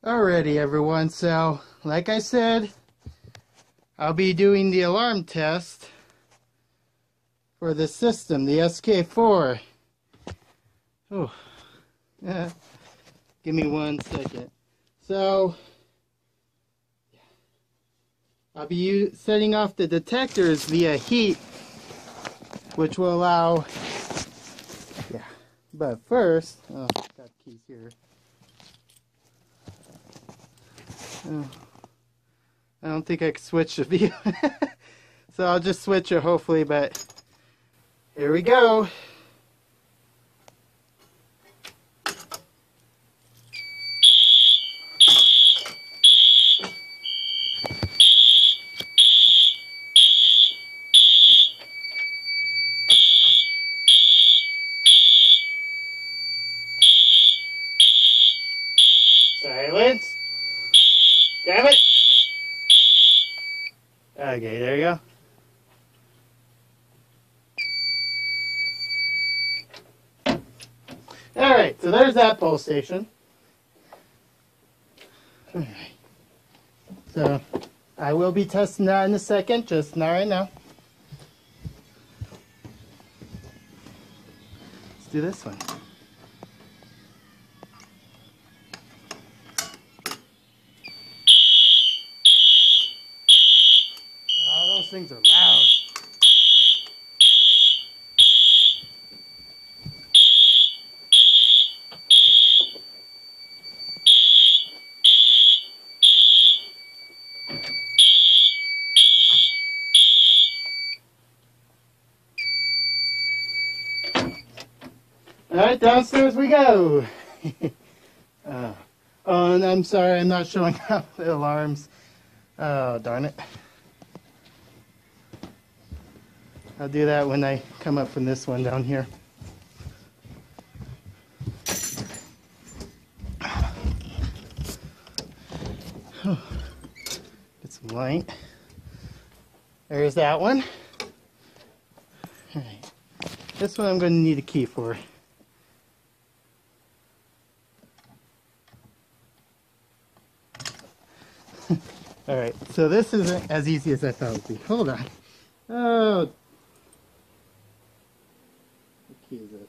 Alrighty everyone, so like I said, I'll be doing the alarm test for the system, the SK4. Oh, yeah. Give me 1 second. So, I'll be setting off the detectors via heat, which will allow, but first, got the keys here. Oh, I don't think I can switch the view. So I'll just switch it hopefully, but here we go. Silence. Damn it. Okay, there you go. Alright, so there's that pole station. Alright. So, I will be testing that in a second, just not right now. Let's do this one. Oh, those things are loud. Alright, downstairs we go. Oh, and I'm sorry, I'm not showing up the alarms. Oh, darn it. I'll do that when I come up from this one down here. Get some light. There's that one. Alright. This one I'm going to need a key for. Alright, so this isn't as easy as I thought it would be. Hold on. Oh. What key is this?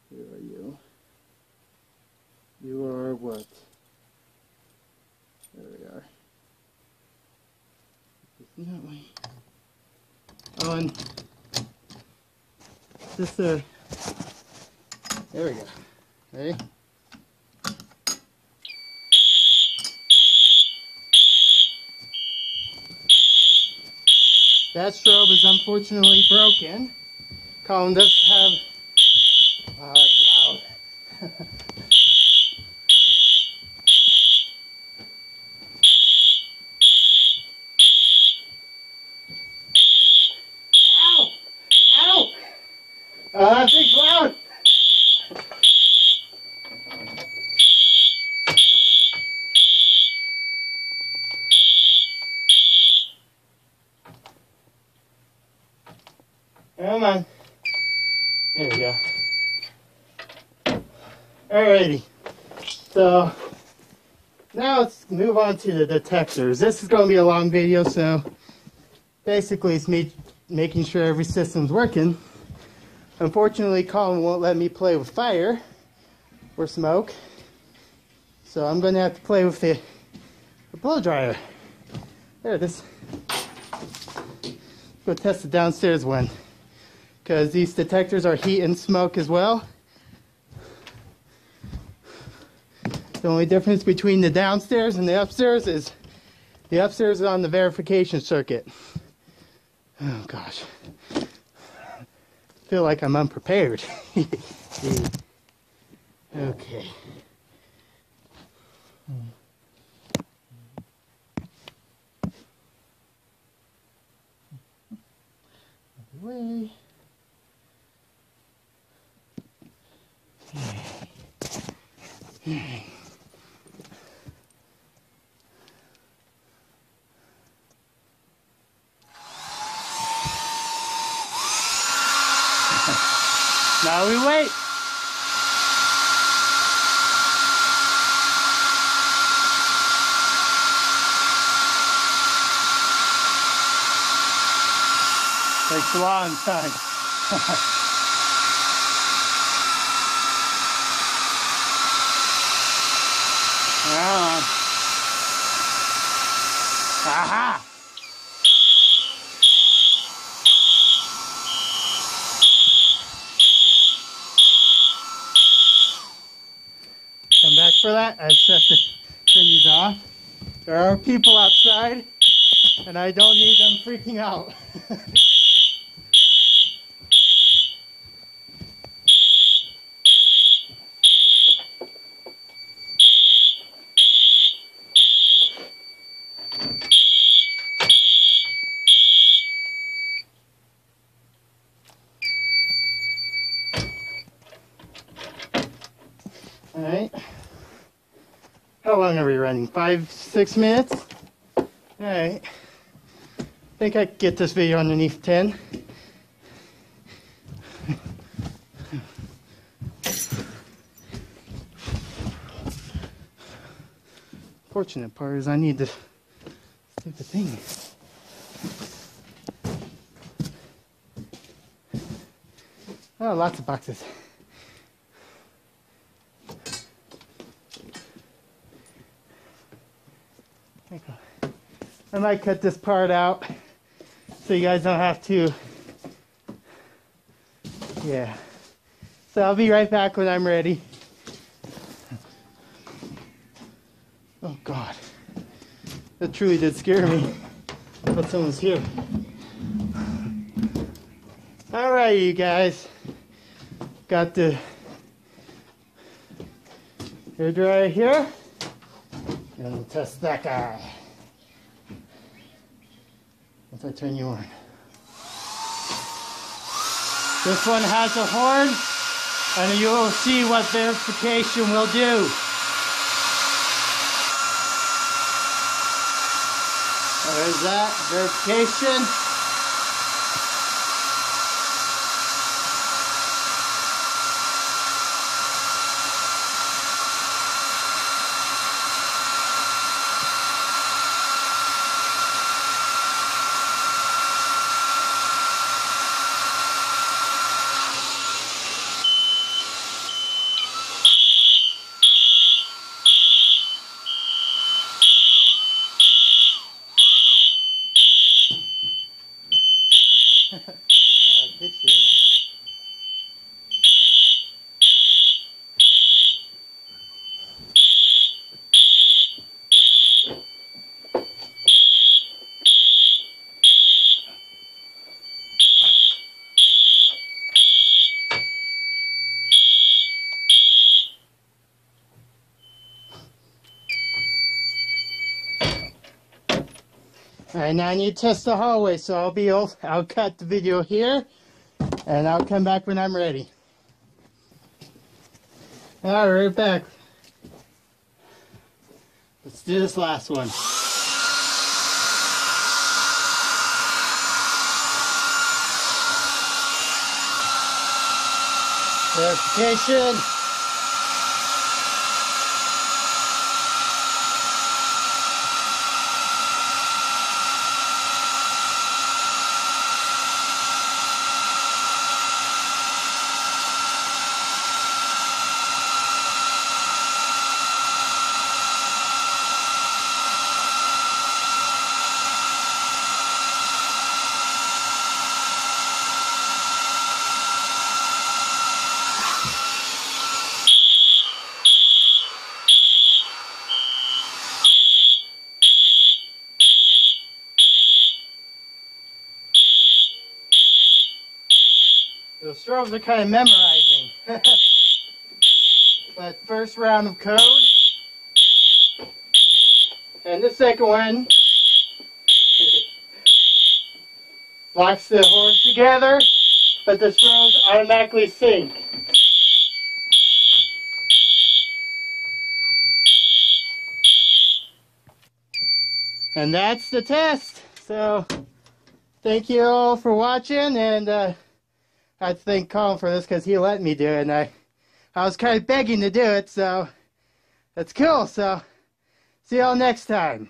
Where are you? You are what? There we are. That way. Oh, and this, there we go. Ready? That strobe is unfortunately broken. Colin does have... Oh, it's loud. Ow! Ow! Oh, that thing's loud! Come on. There we go. Alrighty. So, now let's move on to the detectors. This is going to be a long video, so basically it's me making sure every system's working. Unfortunately, Colin won't let me play with fire or smoke, so I'm going to have to play with the blow dryer. There it is. Let's go test the downstairs one, because these detectors are heat and smoke as well. The only difference between the downstairs and the upstairs is the upstairs is on the verification circuit. Oh gosh. I feel like I'm unprepared. Okay. Way. Now we wait. takes a long time. Aha! Come back for that. I've set the turn these off. There are people outside, and I don't need them freaking out. Alright. How long are we running? 5-6 minutes? Alright. I think I can get this video underneath 10. Fortunate part is I need to do the thing. Oh, lots of boxes. I might cut this part out so you guys don't have to. Yeah. So I'll be right back when I'm ready. Oh God. That truly did scare me. But someone's here. Alright, you guys. Got the hairdryer here. And we'll test that guy. Once I turn you on. This one has a horn, and you will see what verification will do. There's that, verification. Alright, now I need to test the hallway, so I'll cut the video here, and I'll come back when I'm ready. Alright, right back. Let's do this last one. Verification. The strobes are kind of memorizing. But first round of code. And the second one locks the horns together, but the strobes automatically sync. And that's the test. So thank you all for watching, and I thank Colin for this because he let me do it, and I was kind of begging to do it, so that's cool. So see y'all next time.